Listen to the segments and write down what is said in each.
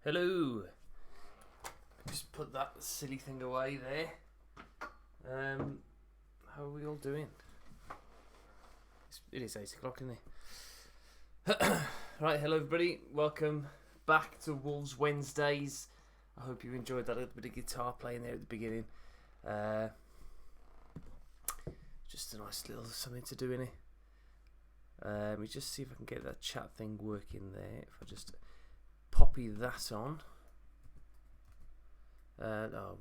Hello. Just put that silly thing away there. How are we all doing? It is 8 o'clock, isn't it? Right, hello everybody. Welcome back to Wolves Wednesdays. I hope you enjoyed that little bit of guitar playing there at the beginning. Just a nice little something to do in it. Let me just see if I can get that chat thing working there. If I just poppy that on. No,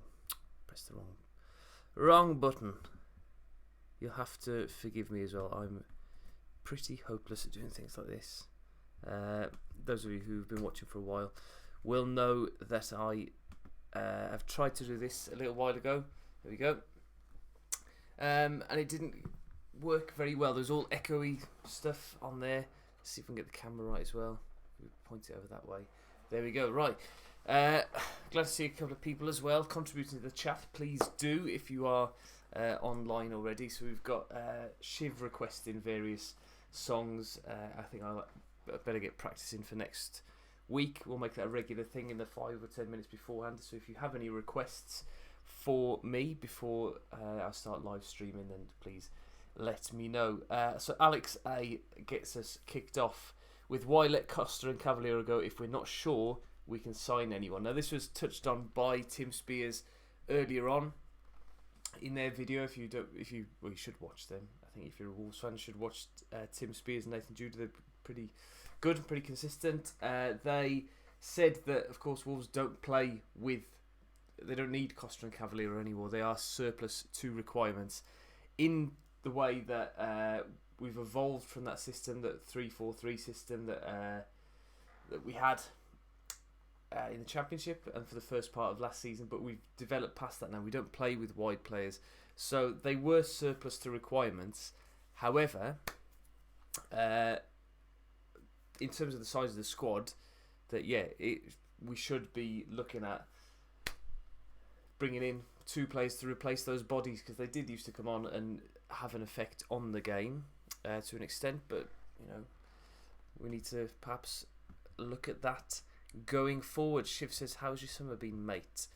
press the wrong button. You'll have to forgive me as well. I'm pretty hopeless at doing things like this. Those of you who've been watching for a while will know that I have tried to do this a little while ago. There we go. And it didn't work very well. There's all echoey stuff on there. Let's see if we can get the camera right as well. We point it over that way. There we go. Right. Glad to see a couple of people as well contributing to the chat. Please do if you are online already. So we've got Shiv requesting various songs. I think I better get practicing for next week. We'll make that a regular thing in the 5 or 10 minutes beforehand. So if you have any requests for me before I start live streaming, then please let me know. So Alex A gets us kicked off with why let Costa and Cavaliero go if we're not sure we can sign anyone. Now this was touched on by Tim Spears earlier on in their video. You should watch them. I think if you're a Wolves fan, you should watch Tim Spears and Nathan Judah. They're pretty good and pretty consistent. They said that of course Wolves don't play with. They don't need Costa and Cavaliero anymore. They are surplus to requirements in the way that we've evolved from that system, that 3-4-3 system that we had in the Championship and for the first part of last season, but we've developed past that now. We don't play with wide players, so they were surplus to requirements. However, in terms of the size of the squad, that we should be looking at bringing in 2 players to replace those bodies, because they did used to come on and have an effect on the game to an extent, but we need to perhaps look at that going forward. Shiv says, how's your summer been, mate?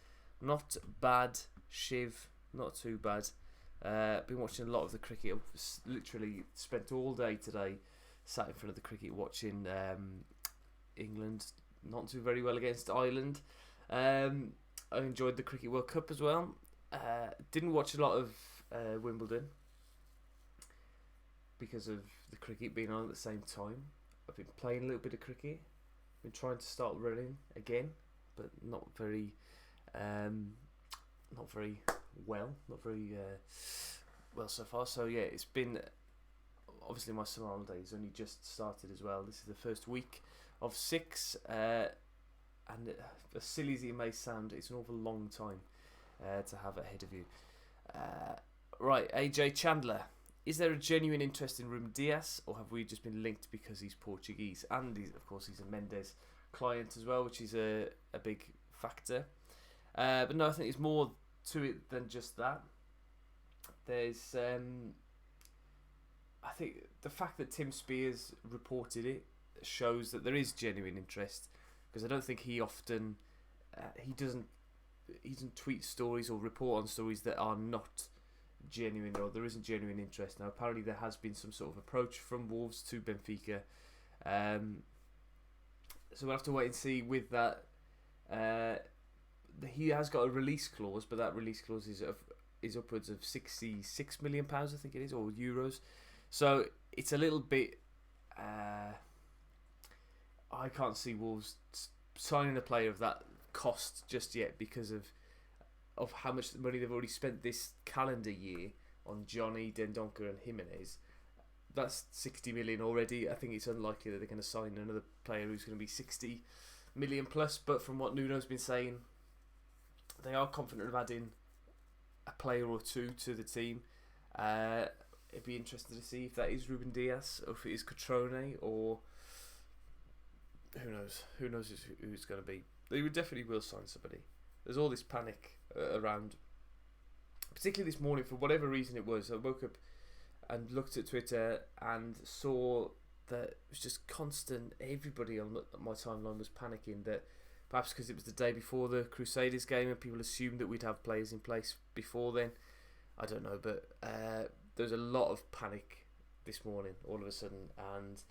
Not bad, Shiv, not too bad. Been watching a lot of the cricket. I've literally spent all day today sat in front of the cricket watching England not do very well against Ireland. I enjoyed the Cricket World Cup as well. Didn't watch a lot of Wimbledon because of the cricket being on at the same time. I've been playing a little bit of cricket. Been trying to start running again, but not very well so far. So yeah, it's been obviously my summer holidays only just started as well. This is the first week of 6, and as silly as it may sound, it's an awful long time to have ahead of you. Right, AJ Chandler. Is there a genuine interest in Ruben Dias, or have we just been linked because he's Portuguese? And he's a Mendes client as well, which is a big factor. But no, I think there's more to it than just that. There's, I think the fact that Tim Spears reported it shows that there is genuine interest, because I don't think he often, he doesn't tweet stories or report on stories that are not genuine, or there isn't genuine interest. Now apparently there has been some sort of approach from Wolves to Benfica, so we'll have to wait and see with that. He has got a release clause, but that release clause is upwards of £66 million, I think it is, or euros. So it's a little bit. I can't see Wolves signing a player of that cost just yet because of how much money they've already spent this calendar year on Johnny, Dendoncker and Jimenez. That's 60 million already. I think it's unlikely that they're going to sign another player who's going to be 60 million plus, but from what Nuno's been saying, they are confident of adding a player or 2 to the team. It'd be interesting to see if that is Ruben Dias, or if it is Cotrone, or who knows who it's going to be. They definitely will sign somebody. There's all this panic around, particularly this morning, for whatever reason it was. I woke up and looked at Twitter and saw that it was just constant. Everybody on my timeline was panicking that Perhaps because it was the day before the Crusaders game and people assumed that we'd have players in place before then. I don't know, but there was a lot of panic this morning all of a sudden, and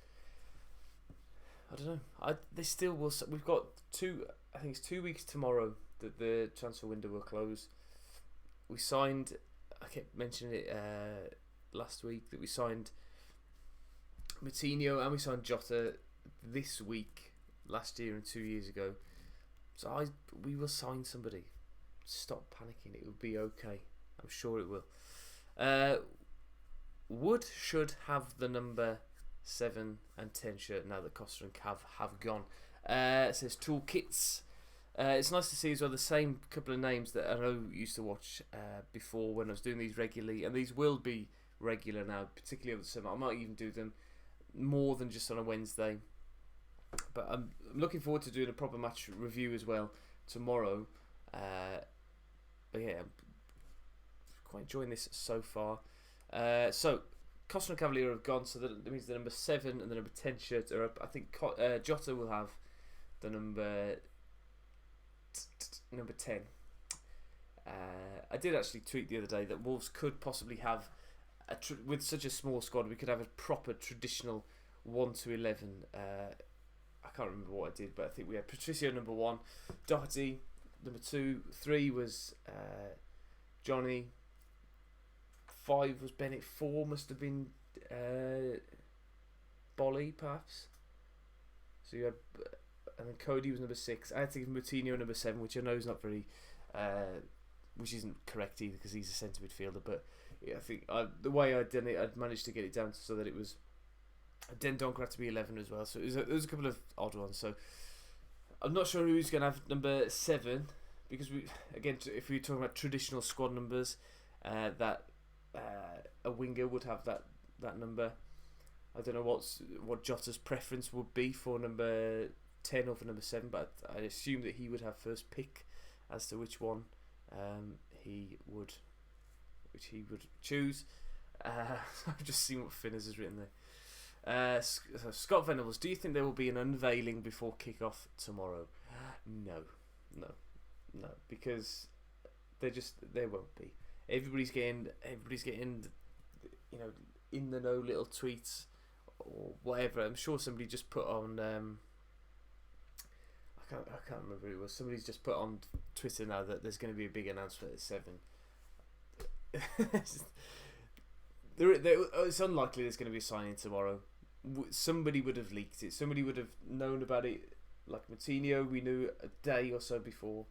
I don't know. They still will. We've got I think it's 2 weeks tomorrow that the transfer window will close. We signed. I kept mentioning it last week that we signed Moutinho and we signed Jota this week, last year and 2 years ago. So we will sign somebody. Stop panicking. It will be okay. I'm sure it will. Wood should have the number 7 and 10 shirt now that Costa and Cav have gone. It says Toolkits. It's nice to see as well the same couple of names that I know used to watch before when I was doing these regularly, and these will be regular now, particularly over the summer. I might even do them more than just on a Wednesday. But I'm looking forward to doing a proper match review as well tomorrow. But yeah, I'm quite enjoying this so far. So Costa and Cavalier have gone, so that means the number 7 and the number 10 shirts are up. I think Jota will have the number 10. I did actually tweet the other day that Wolves could possibly have with such a small squad, we could have a proper traditional 1 to 11. I can't remember what I did, but I think we had Patricio number 1, Doherty number 2, 3 was Johnny, 5 was Bennett, 4 must have been Bolly perhaps. So you had, and then Cody was number 6. I had to give Moutinho number 7, which I know is not very, which isn't correct either because he's a centre midfielder. But yeah, I think the way I'd done it, I'd managed to get it down so that it was. Dendoncker had to be 11 as well. So there was a couple of odd ones. So I'm not sure who's going to have number 7 because if we're talking about traditional squad numbers, that a winger would have that number. I don't know what Jota's preference would be for number 10 or for number 7, but I assume that he would have first pick as to which one he would choose. I've just seen what Finners has written there. So Scott Venables, do you think there will be an unveiling before kick-off tomorrow? No, because there won't be. Everybody's getting in the know little tweets or whatever. I'm sure somebody just put on I can't remember who it was. Somebody's just put on Twitter now that there's going to be a big announcement at 7. It's unlikely there's going to be a signing tomorrow. Somebody would have leaked it. Somebody would have known about it. Like Moutinho, we knew a day or so before.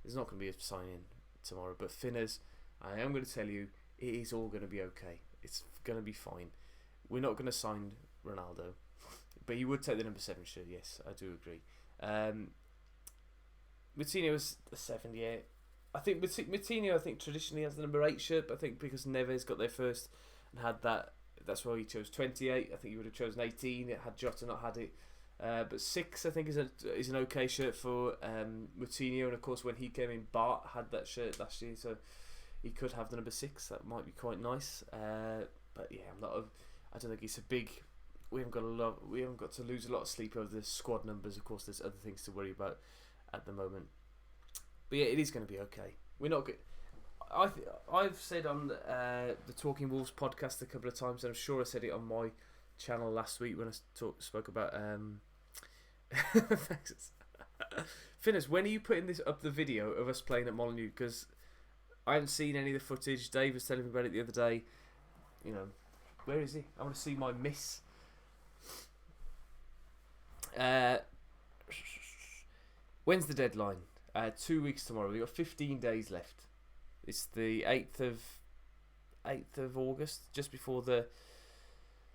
There's not going to be a signing tomorrow. But Finners, I am going to tell you, it is all going to be okay. It's going to be fine. We're not going to sign Ronaldo, but he would take the number 7 shirt. Yes, I do agree. Moutinho is the 7, yeah. I think Moutinho, traditionally has the number 8 shirt, but I think because Neves got there first and had that, that's why he chose 28. I think he would have chosen 18 had Jota not had it. But 6, I think, is an okay shirt for Moutinho, and of course when he came in, Bart had that shirt last year, so he could have the number 6. That might be quite nice. But yeah, I don't think it's a big. We haven't got to lose a lot of sleep over the squad numbers. Of course, there's other things to worry about at the moment. But yeah, it is going to be okay. We're not good. I've said on the Talking Wolves podcast a couple of times, and I'm sure I said it on my channel last week when I spoke about Finners, when are you putting this up, the video of us playing at Molineux? Because I haven't seen any of the footage. Dave was telling me about it the other day. Where is he? I want to see my miss. When's the deadline? 2 weeks tomorrow. We've got 15 days left. It's the 8th of August, just before the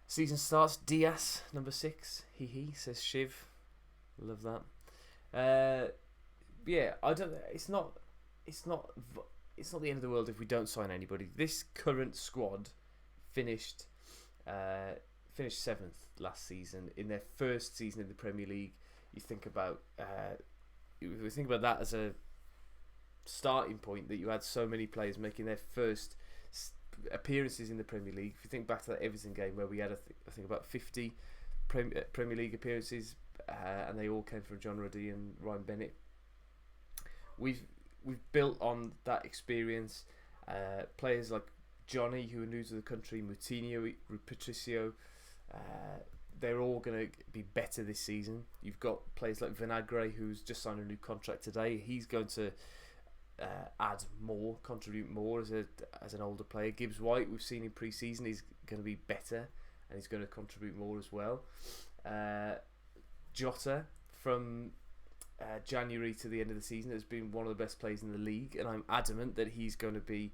season starts. Diaz, number 6. He says Shiv. Love that. Yeah, I don't. It's not the end of the world if we don't sign anybody. This current squad finished 7th last season in their first season in the Premier League. You think about that as a starting point, that you had so many players making their first appearances in the Premier League. If you think back to that Everton game where we had I think about 50 Premier League appearances, and they all came from John Ruddy and Ryan Bennett. we've built on that experience. Players like Johnny, who are new to the country, Moutinho, Patricio, they're all going to be better this season. You've got players like Vinagre, who's just signed a new contract today. He's going to add more, contribute more as an older player. Gibbs White, we've seen in pre-season, he's going to be better and he's going to contribute more as well. Jota, from January to the end of the season, has been one of the best players in the league, and I'm adamant that he's going to be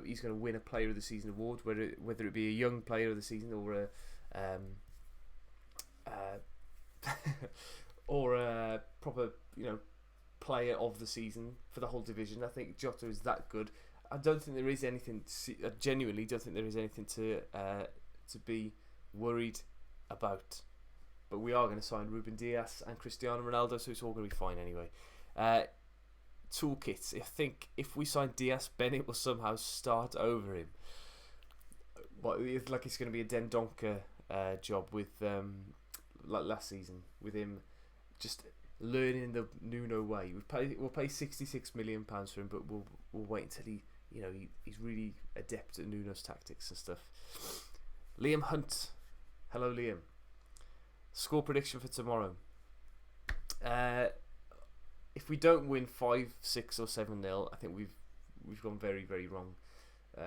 he's going to win a Player of the Season award, whether it be a young Player of the Season or a proper Player of the Season for the whole division. I think Jota is that good. I don't think there is anything. I genuinely don't think there is anything to be worried about. But we are going to sign Ruben Dias and Cristiano Ronaldo, so it's all going to be fine anyway. Toolkits. I think if we sign Dias, Bennett will somehow start over him. It's like it's going to be a Dendoncker job with like last season, with him just learning the Nuno way. We'll pay £66 million for him, but we'll wait until he's really adept at Nuno's tactics and stuff. Liam Hunt. Hello, Liam. Score prediction for tomorrow. If we don't win 5, 6 or 7-0, I think we've gone very, very wrong.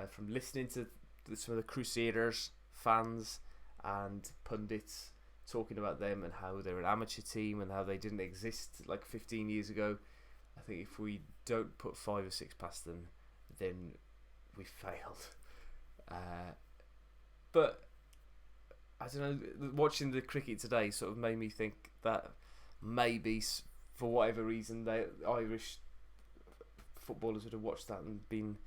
From listening to some of the Crusaders fans and pundits talking about them and how they're an amateur team and how they didn't exist like 15 years ago, I think if we don't put 5 or 6 past them, then we failed. But I don't know, watching the cricket today sort of made me think that maybe for whatever reason the Irish footballers would have watched that and been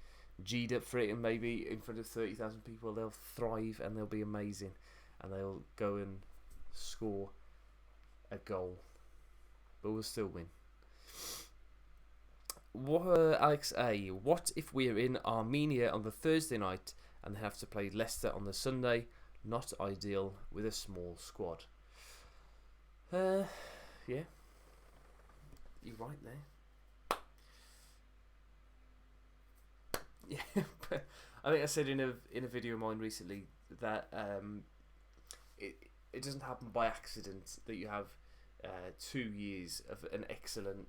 G'd up for it, and maybe in front of 30,000 people they'll thrive and they'll be amazing and they'll go and score a goal, but we'll still win. Alex A. What if we're in Armenia on the Thursday night and have to play Leicester on the Sunday? Not ideal with a small squad. Yeah, you're right there. Yeah, but I think I said in a video of mine recently that it doesn't happen by accident that you have 2 years of an excellent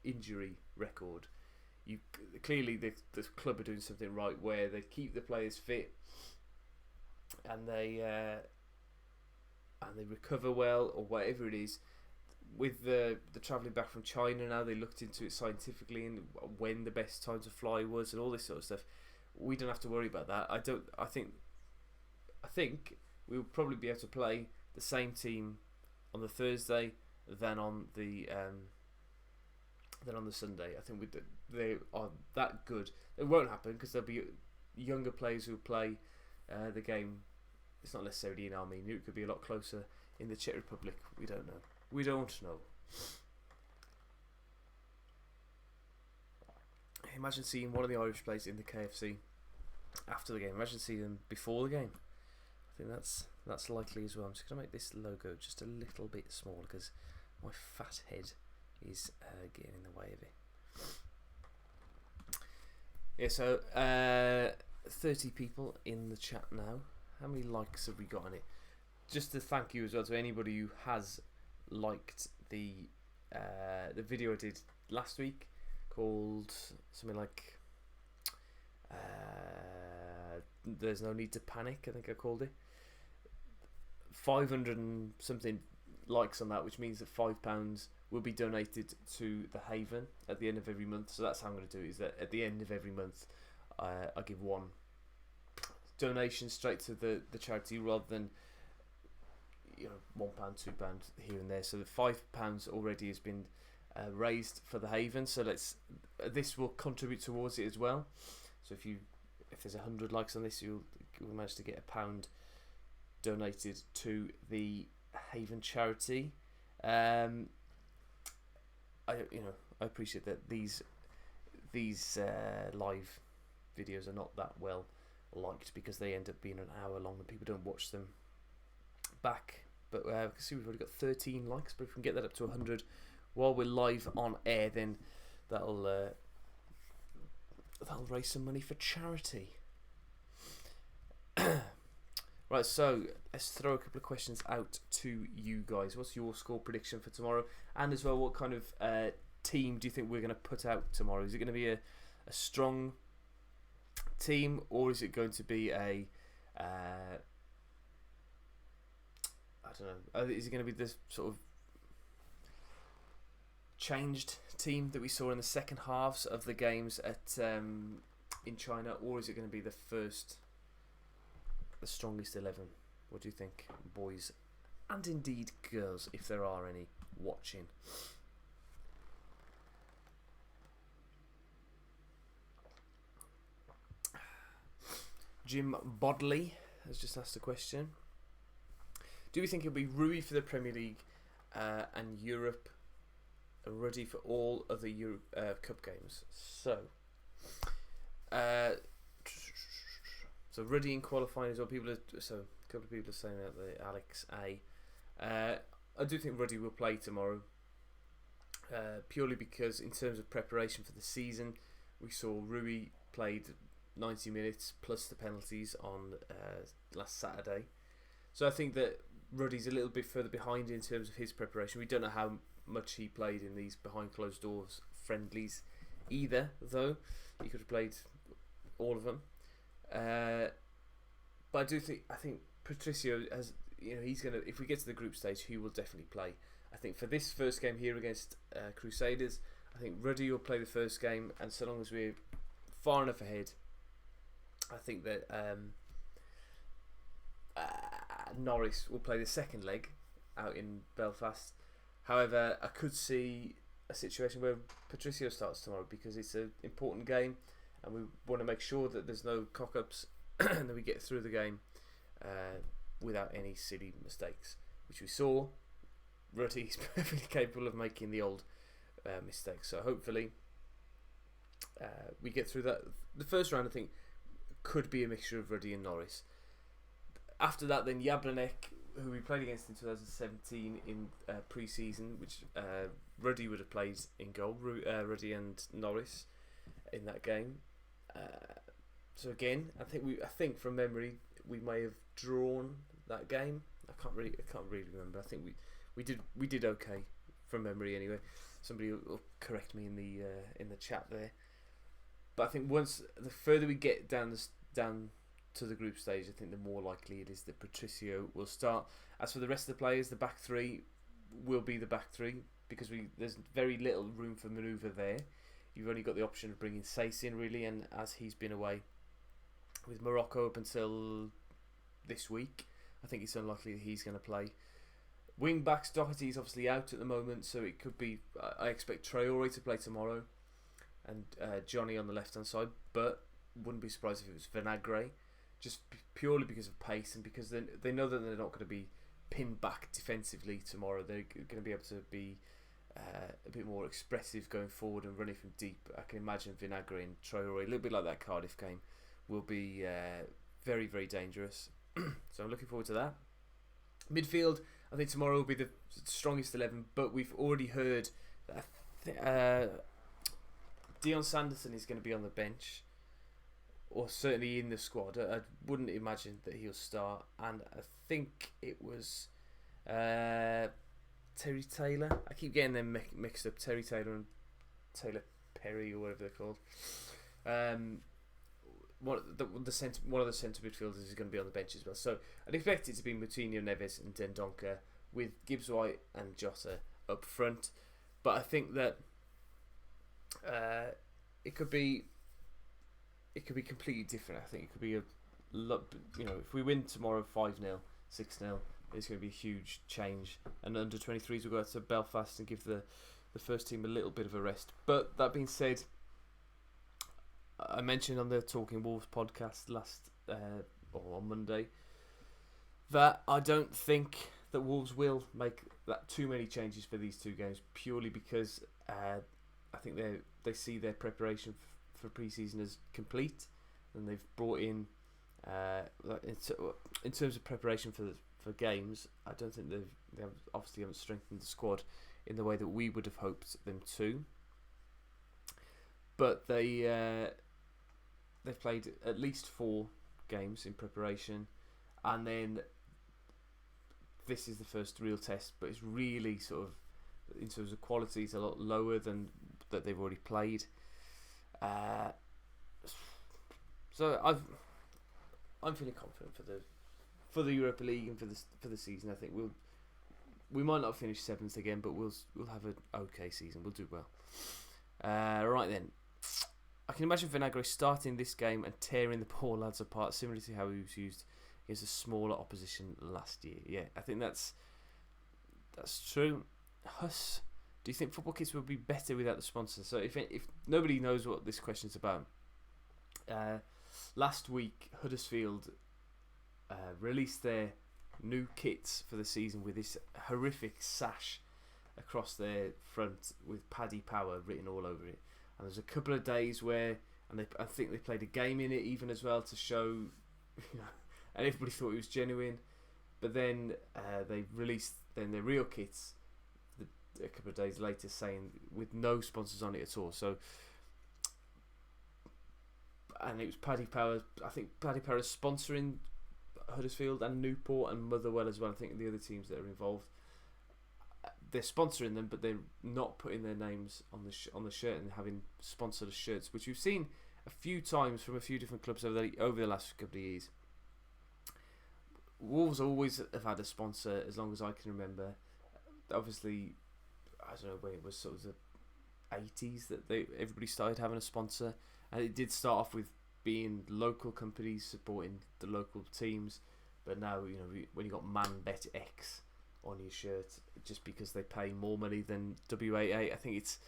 injury record. Clearly the club are doing something right where they keep the players fit and they recover well, or whatever it is. With the travelling back from China now, they looked into it scientifically and when the best time to fly was and all this sort of stuff. We don't have to worry about that. I think we'll probably be able to play the same team on the Thursday than on the Sunday. I think they are that good. It won't happen because there'll be younger players who play the game. It's not necessarily in Armenia. It could be a lot closer in the Czech Republic. We don't know. We don't know. Imagine seeing one of the Irish players in the KFC after the game. Imagine seeing them before the game. I think that's likely as well. I'm just going to make this logo just a little bit smaller because my fat head is getting in the way of it. Yeah, so 30 people in the chat now. How many likes have we got on it? Just to thank you as well to anybody who has liked the video I did last week called something like There's No Need to Panic, I think I called it. 500 and something likes on that, which means that £5 will be donated to the Haven at the end of every month. So that's how I'm going to do it, is that at the end of every month I give one donation straight to the charity rather than £1, £2 here and there. So the £5 already has been raised for the Haven. So this will contribute towards it as well. So if there's 100 likes on this, you'll manage to get £1 donated to the Haven charity. I appreciate that these live videos are not that well liked because they end up being an hour long and people don't watch them back. But see, we've already got 13 likes, but if we can get that up to 100, while we're live on air, then that'll raise some money for charity. Right, so let's throw a couple of questions out to you guys. What's your score prediction for tomorrow? And as well, what kind of team do you think we're going to put out tomorrow? Is it going to be a strong team, or is it going to be a I don't know, is it going to be this sort of changed team that we saw in the second halves of the games at in China, or is it going to be the strongest 11? What do you think, boys and indeed girls, if there are any watching? Jim Bodley has just asked a question. Do we think it'll be Rui for the Premier League and Europe ready for all of the Cup games? So Ruddy in qualifying as well. A couple of people are saying that the Alex A. I do think Ruddy will play tomorrow, purely because in terms of preparation for the season, we saw Rui played 90 minutes plus the penalties on last Saturday. So I think that Ruddy's a little bit further behind in terms of his preparation. We don't know how much he played in these behind closed doors friendlies either, though he could have played all of them. But I think Patricio has, he's gonna, if we get to the group stage, he will definitely play. I think for this first game here against Crusaders, I think Ruddy will play the first game, and so long as we're far enough ahead, I think that Norris will play the second leg out in Belfast. However, I could see a situation where Patricio starts tomorrow because it's an important game, and we want to make sure that there's no cock-ups and that we get through the game without any silly mistakes, which we saw. Ruddy is perfectly capable of making the old mistakes. So hopefully we get through that. The first round, I think, could be a mixture of Ruddy and Norris. After that, then Jablanek, who we played against in 2017 in pre-season, which Ruddy would have played in goal, Ruddy and Norris in that game. So again, I think from memory we may have drawn that game. I can't really remember. I think we did okay from memory anyway. Somebody will correct me in the chat there. But I think the further we get down to the group stage, I think the more likely it is that Patricio will start. As for the rest of the players, the back three will be the back three because there's very little room for manoeuvre there. You've only got the option of bringing Sace in really, and as he's been away with Morocco up until this week, I think it's unlikely that he's going to play. Wing backs, Doherty's obviously out at the moment, so it could be. I expect Traore to play tomorrow, and Johnny on the left hand side, but wouldn't be surprised if it was Vinagre, just purely because of pace and because they know that they're not going to be pinned back defensively tomorrow. They're going to be able to be a bit more expressive going forward and running from deep. I can imagine Vinagre and Traore, a little bit like that Cardiff game, will be very, very dangerous. So I'm looking forward to that. Midfield, I think tomorrow will be the strongest 11, but we've already heard that Dion Sanderson is going to be on the bench, or certainly in the squad. I wouldn't imagine that he'll start, and I think it was Terry Taylor. I keep getting them mixed up. Terry Taylor and Taylor Perry, or whatever they're called. One of the centre midfielders is going to be on the bench as well. So I'd expect it to be Moutinho, Neves, and Dendoncker, with Gibbs White and Jota up front. But I think that it could be completely different. I think it could be if we win tomorrow 5-0, 6-0, it's going to be a huge change. And under 23s will go out to Belfast and give the first team a little bit of a rest. But that being said, I mentioned on the Talking Wolves podcast on Monday that I don't think that Wolves will make that too many changes for these two games, purely because I think they see their preparation for pre-season as complete, and they've brought in in terms of preparation for games. I don't think they obviously haven't strengthened the squad in the way that we would have hoped them to. But they've played at least 4 games in preparation, and then this is the first real test. But it's really sort of, in terms of quality, it's a lot lower than that they've already played. So I'm feeling confident for the Europa League and for the season. I think we might not finish 7th again, but we'll have an okay season. We'll do well. Right then, I can imagine Vinagre starting this game and tearing the poor lads apart, similar to how he was used against a smaller opposition last year. Yeah, I think that's true. Huss, do you think Football Kits would be better without the sponsors? So if nobody knows what this question's about, last week Huddersfield released their new kits for the season with this horrific sash across their front with Paddy Power written all over it. And there's a couple of days where, I think they played a game in it even as well to show, and everybody thought it was genuine. But then they released their real kits a couple of days later, saying with no sponsors on it at all. So, and it was Paddy Power. I think Paddy Power is sponsoring Huddersfield and Newport and Motherwell as well. I think the other teams that are involved, they're sponsoring them, but they're not putting their names on the shirt and having sponsored shirts, which we've seen a few times from a few different clubs over the last couple of years. Wolves always have had a sponsor as long as I can remember. Obviously, I don't know when it was, sort of the 80s that everybody started having a sponsor, and it did start off with being local companies supporting the local teams, but now when you got ManBet X on your shirt just because they pay more money than W88, I think it's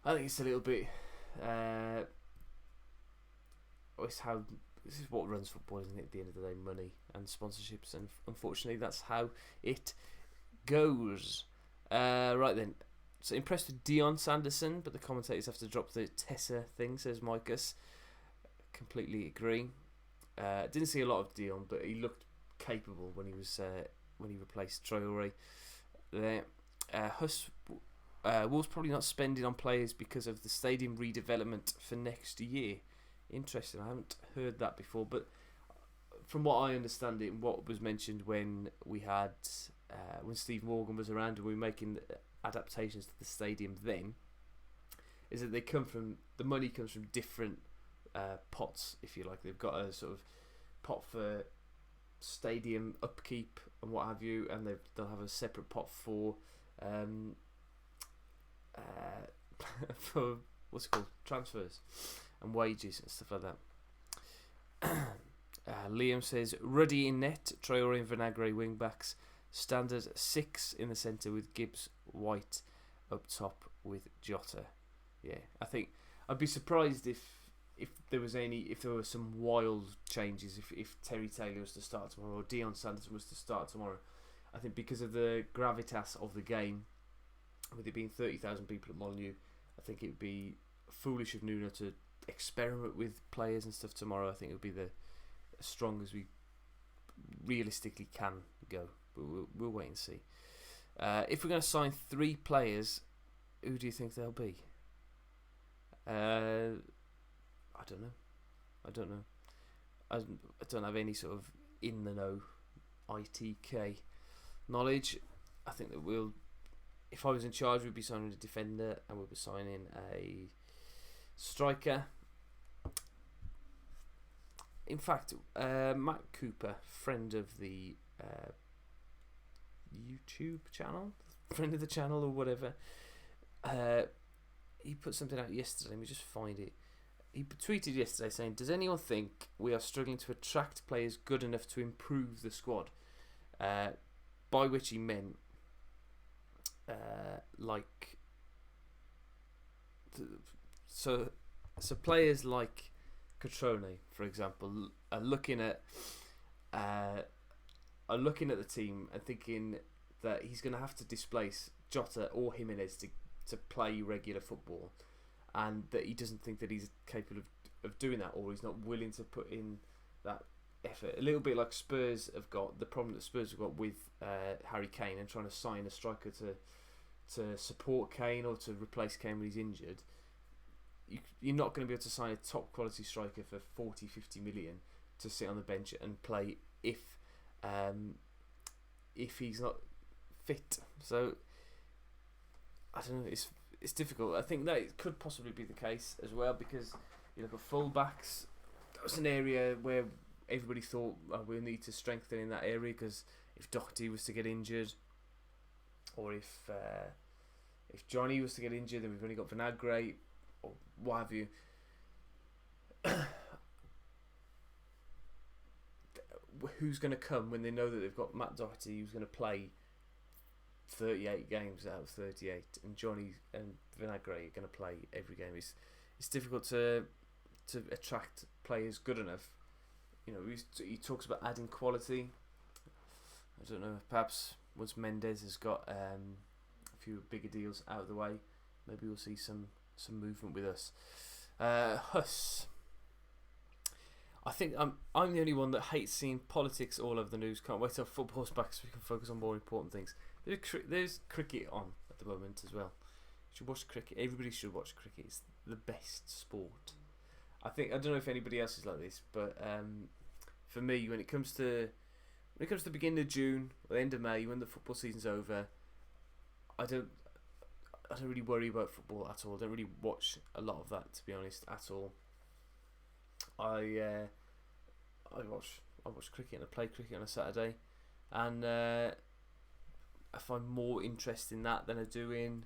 a little bit. This is what runs football, isn't it? At the end of the day, money and sponsorships, and unfortunately, that's how it goes. Right then, so impressed with Dion Sanderson, but the commentators have to drop the Tessa thing, says Micus. Completely agree. Didn't see a lot of Dion, but he looked capable when he replaced Traore there. Wolves probably not spending on players because of the stadium redevelopment for next year. Interesting. I haven't heard that before, but from what I understand it and what was mentioned when we had when Steve Morgan was around and we were making adaptations to the stadium then, is that the money comes from different pots, if you like. They've got a sort of pot for stadium upkeep and what have you, and they'll have a separate pot for for what's it called, transfers and wages and stuff like that. Liam says Ruddy in net, Traore and Vinagre wing backs, standard 6 in the centre with Gibbs White up top with Jota. Yeah, I think I'd be surprised if there were some wild changes if Terry Taylor was to start tomorrow or Dion Sanderson was to start tomorrow. I think because of the gravitas of the game, with it being 30,000 people at Molineux, I think it would be foolish of Nuno to experiment with players and stuff tomorrow. I think it would be as strong as we realistically can go. But we'll wait and see. If we're going to sign 3 players, who do you think they'll be? I don't know. I don't have any sort of in the know ITK knowledge. I think that if I was in charge, we'd be signing a defender and we'd be signing a striker. In fact, Matt Cooper, friend of the YouTube channel, friend of the channel or whatever, he put something out yesterday. Let me just find it. He tweeted yesterday saying, "Does anyone think we are struggling to attract players good enough to improve the squad?" By which he meant so players like Cutrone, for example, are looking at the team and thinking that he's going to have to displace Jota or Jimenez to play regular football, and that he doesn't think that he's capable of doing that, or he's not willing to put in that effort. A little bit like Spurs have got the problem that Spurs have got with Harry Kane and trying to sign a striker to support Kane or to replace Kane when he's injured, you're not going to be able to sign a top quality striker for 40, 50 million to sit on the bench and play if he's not fit. So I don't know. It's difficult. I think that it could possibly be the case as well, because you look at full-backs. That was an area where everybody thought we need to strengthen in that area, because if Doherty was to get injured, or if Johnny was to get injured, then we've only got Vinagre or what have you. Who's going to come when they know that they've got Matt Doherty, who's going to play 38 games out of 38, and Johnny and Vinagre are going to play every game? It's difficult to attract players good enough. You know, he talks about adding quality. I don't know, perhaps once Mendes has got a few bigger deals out of the way, maybe we'll see some movement with us. Huss. I think I'm the only one that hates seeing politics all over the news. Can't wait till football's back so we can focus on more important things. There's cricket on at the moment as well. You should watch cricket. Everybody should watch cricket. It's the best sport. I don't know if anybody else is like this, but for me, when it comes to the beginning of June or the end of May, when the football season's over, I don't really worry about football at all. I don't really watch a lot of that, to be honest, at all. I watch cricket and I play cricket on a Saturday, and I find more interest in that than I do in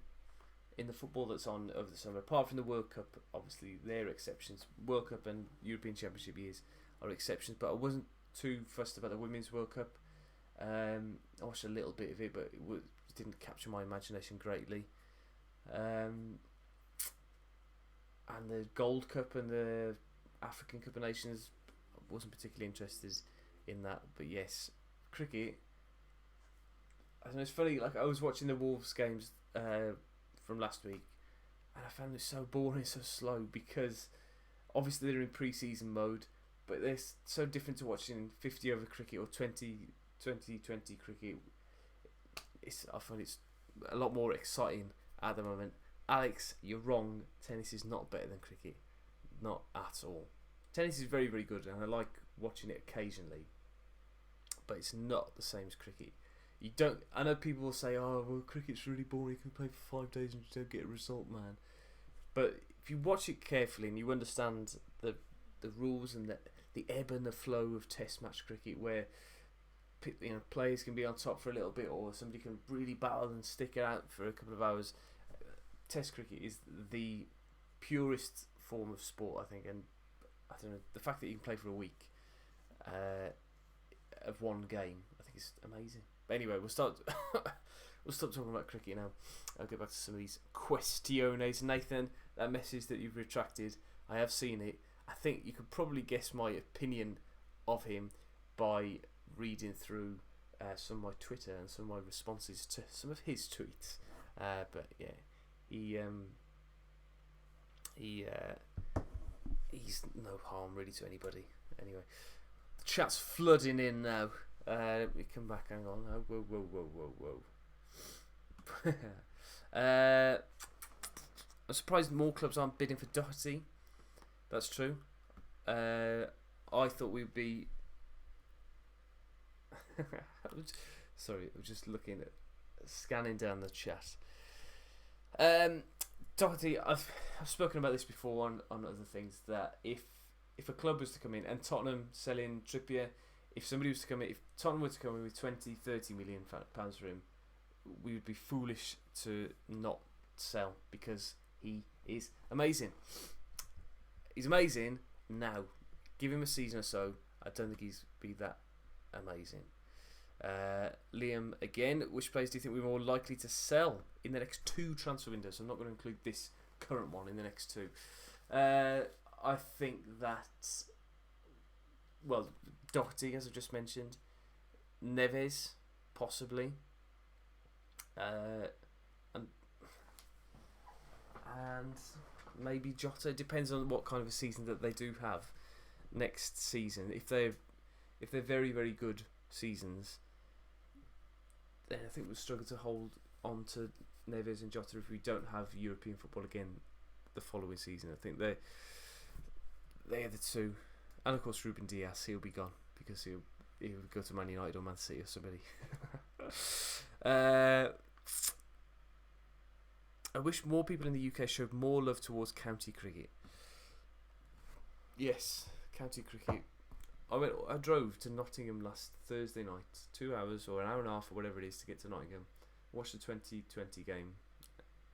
the football that's on over the summer. Apart from the World Cup, obviously they're exceptions. World Cup and European Championship years are exceptions, but I wasn't too fussed about the Women's World Cup. I watched a little bit of it, but it didn't capture my imagination greatly. And the Gold Cup and the African Cup of Nations, I wasn't particularly interested in that. But yes, cricket. I don't know, it's funny. Like, I was watching the Wolves games from last week, and I found it so boring, so slow, because obviously they're in pre-season mode, but they're so different to watching 50 over cricket or 20 cricket. I find it's a lot more exciting at the moment. Alex, you're wrong. Tennis is not better than cricket. Not at all. Tennis is very, very good, and I like watching it occasionally, but it's not the same as cricket. I know people will say, oh, well, cricket's really boring, you can play for 5 days and you don't get a result, man. But if you watch it carefully and you understand the rules and the ebb and the flow of Test match cricket, where players can be on top for a little bit, or somebody can really battle and stick it out for a couple of hours. Test cricket is the purest form of sport, I think, and I don't know, the fact that you can play for a week of one game, I think is amazing. But anyway, we'll stop talking about cricket now. I'll get back to some of these questiones. Nathan, that message that you've retracted, I have seen it. I think you could probably guess my opinion of him by reading through some of my Twitter and some of my responses to some of his tweets. But yeah, he's no harm really to anybody. Anyway, the chat's flooding in now. Let me come back. Hang on. Oh, whoa. I'm surprised more clubs aren't bidding for Doherty. That's true. I thought we'd be. Sorry, I'm just scanning down the chat. Doherty, I've spoken about this before on other things, that if a club was to come in, and Tottenham selling Trippier, if Tottenham were to come in with 20-30 million pounds for him, we would be foolish to not sell, because he is amazing. He's amazing now. Give him a season or so, I don't think he's be that amazing. Liam again, which players do you think we're more likely to sell in the next 2 transfer windows? I'm not going to include this current one in the next 2. I think that, well, Doherty, as I just mentioned, Neves, possibly, and maybe Jota. Depends on what kind of a season that they do have next season. If they're very, very good seasons, then I think we'll struggle to hold on to Neves and Jota if we don't have European football again the following season. I think they are the two, and of course Ruben Dias, he'll be gone because he'll go to Man United or Man City or somebody. I wish more people in the UK showed more love towards county cricket. Yes, county cricket. I drove to Nottingham last Thursday night, 2 hours or an hour and a half or whatever it is to get to Nottingham. Watched the 2020 game.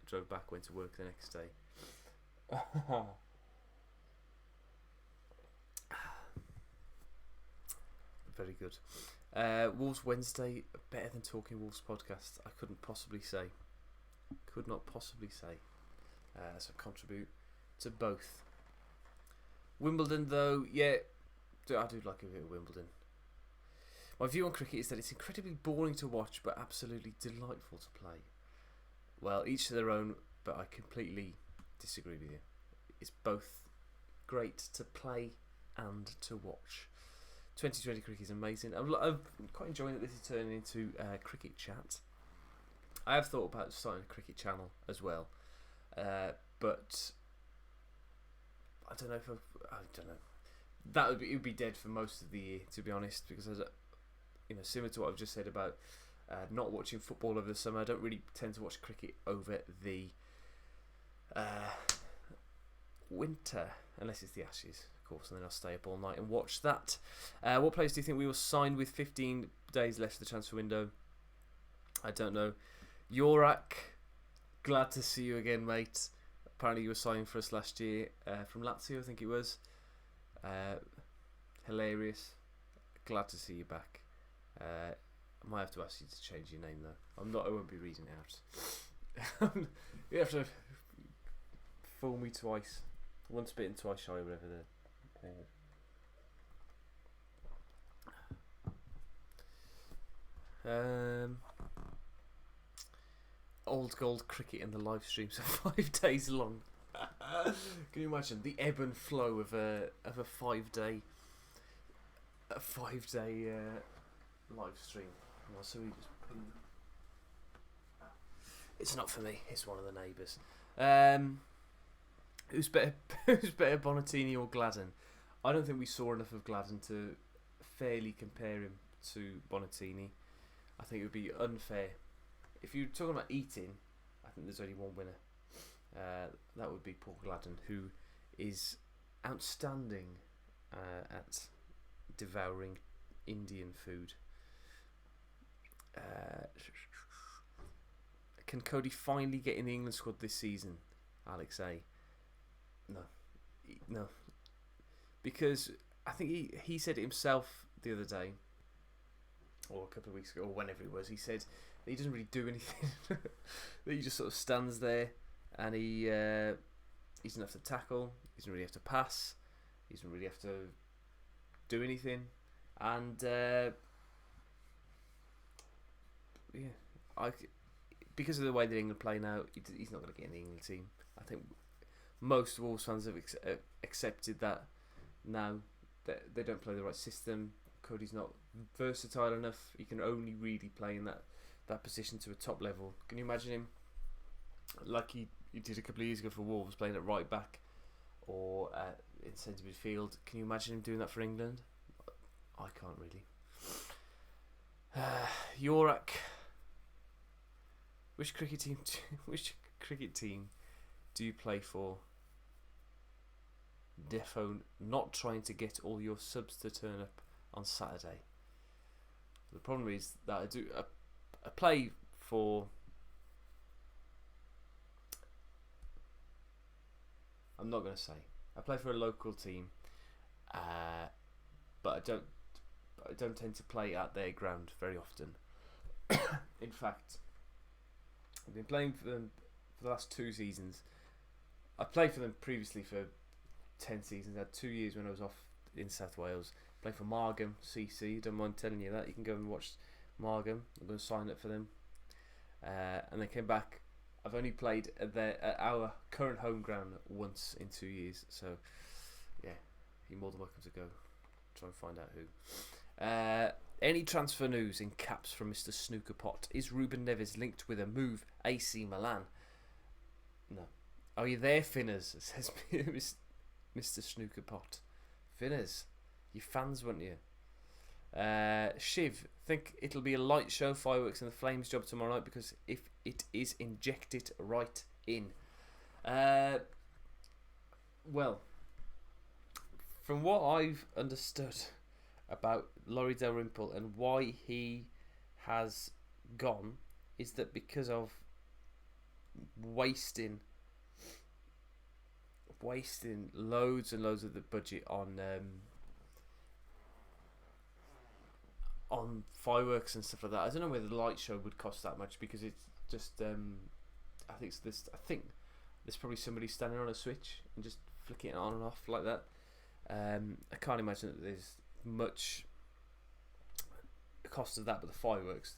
Drove back, went to work the next day. Very good. Wolves Wednesday, better than Talking Wolves podcast. I couldn't possibly say. Could not possibly say. So contribute to both. Wimbledon though, yeah, I do like a bit of Wimbledon. My view on cricket is that it's incredibly boring to watch but absolutely delightful to play. Well, each to their own, but I completely disagree with you. It's both great to play and to watch. 2020 cricket is amazing. I'm quite enjoying that this is turning into cricket chat. I have thought about starting a cricket channel as well, but I don't know if I don't know. It would be dead for most of the year, to be honest, because similar to what I've just said about not watching football over the summer, I don't really tend to watch cricket over the winter, unless it's the Ashes, of course, and then I'll stay up all night and watch that. What players do you think we will sign with 15 days left of the transfer window? I don't know. Jorak, glad to see you again, mate. Apparently you were signing for us last year from Lazio, I think it was. Hilarious. Glad to see you back. I might have to ask you to change your name though. I won't be reading it out. You have to fool me twice. Once bitten, twice shy, whatever the Old Gold cricket in the live streams are 5 days long. Can you imagine the ebb and flow of a 5 day live stream? Well, so we just it's not for me. It's one of the neighbours. Who's better? Who's better, Bonatini or Gladden? I don't think we saw enough of Gladden to fairly compare him to Bonatini. I think it would be unfair. If you're talking about eating, I think there's only one winner. That would be Paul Gladden, who is outstanding at devouring Indian food. Can Cody finally get in the England squad this season? Alex A. No, because I think he said it himself the other day, or a couple of weeks ago, or whenever it was. He said that he doesn't really do anything. That he just sort of stands there, and he doesn't have to tackle. He doesn't really have to pass. He doesn't really have to do anything. And because of the way that England play now, he's not going to get in the England team. I think most Wolves fans have accepted that now. That they don't play the right system. Cody's not versatile enough. He can only really play in that position to a top level. Can you imagine him like he did a couple of years ago for Wolves, playing at right back or in centre midfield? Can you imagine him doing that for England? I can't really. Jorak. Which cricket team do you play for? Defo not trying to get all your subs to turn up on Saturday. The problem is that I play for. I'm not going to say. I play for a local team, but I don't tend to play at their ground very often. In fact, I've been playing for them for the last 2 seasons. I played for them previously for 10 seasons. I had 2 years when I was off in South Wales. Played for Margam CC. Don't mind telling you that. You can go and watch Margam. I'm going to sign up for them. And they came back. I've only played at our current home ground once in 2 years. So, yeah, you're more than welcome to go try and find out who. Any transfer news in caps from Mr. Snooker Pot? Is Ruben Neves linked with a move AC Milan? No. Are you there, Finners? Says Mr. Snooker Pot. Finners, you fans, won't you? Shiv, think it'll be a light show, fireworks and the Flames job tomorrow night because if it is, inject it right in. Well, from what I've understood about Laurie Dalrymple and why he has gone, is that because of wasting loads and loads of the budget on fireworks and stuff like that. I don't know whether the light show would cost that much because it's just I think there's probably somebody standing on a switch and just flicking it on and off like that. I can't imagine that there's much cost of that, but the fireworks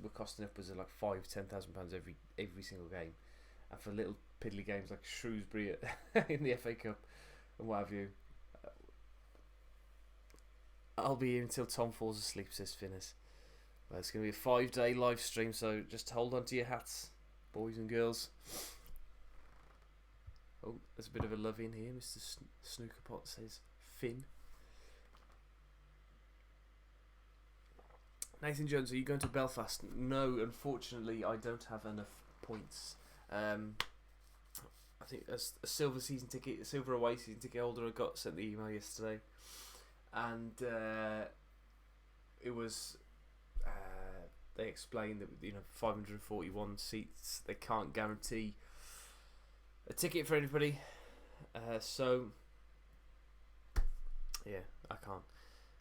were costing upwards of like £5,000-10,000 every single game, and for little piddly games like Shrewsbury in the FA Cup and what have you. I'll be here until Tom falls asleep, says Finners. Well, it's going to be a 5-day live stream, so just hold on to your hats, boys and girls. Oh, there's a bit of a love in here, Mr. Snooker Pot says. Finn. Nathan Jones, are you going to Belfast? No, unfortunately, I don't have enough points. I think a silver away season ticket holder I got sent the email yesterday, and it was they explained that 541 seats, they can't guarantee a ticket for anybody, so yeah, I can't.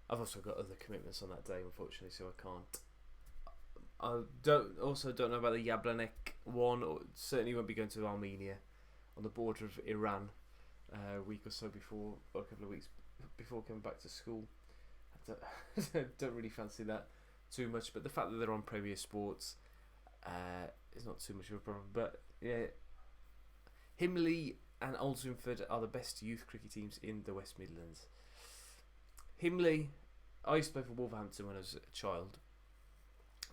I've also got other commitments on that day, unfortunately, so I can't. I don't know about the Jablanek one, or certainly won't be going to Armenia on the border of Iran a week or so before, or a couple of weeks before coming back to school. I don't really fancy that too much, but the fact that they're on Premier Sports is not too much of a problem. But yeah, Himley and Aldermanford are the best youth cricket teams in the West Midlands. Himley, I used to play for Wolverhampton when I was a child.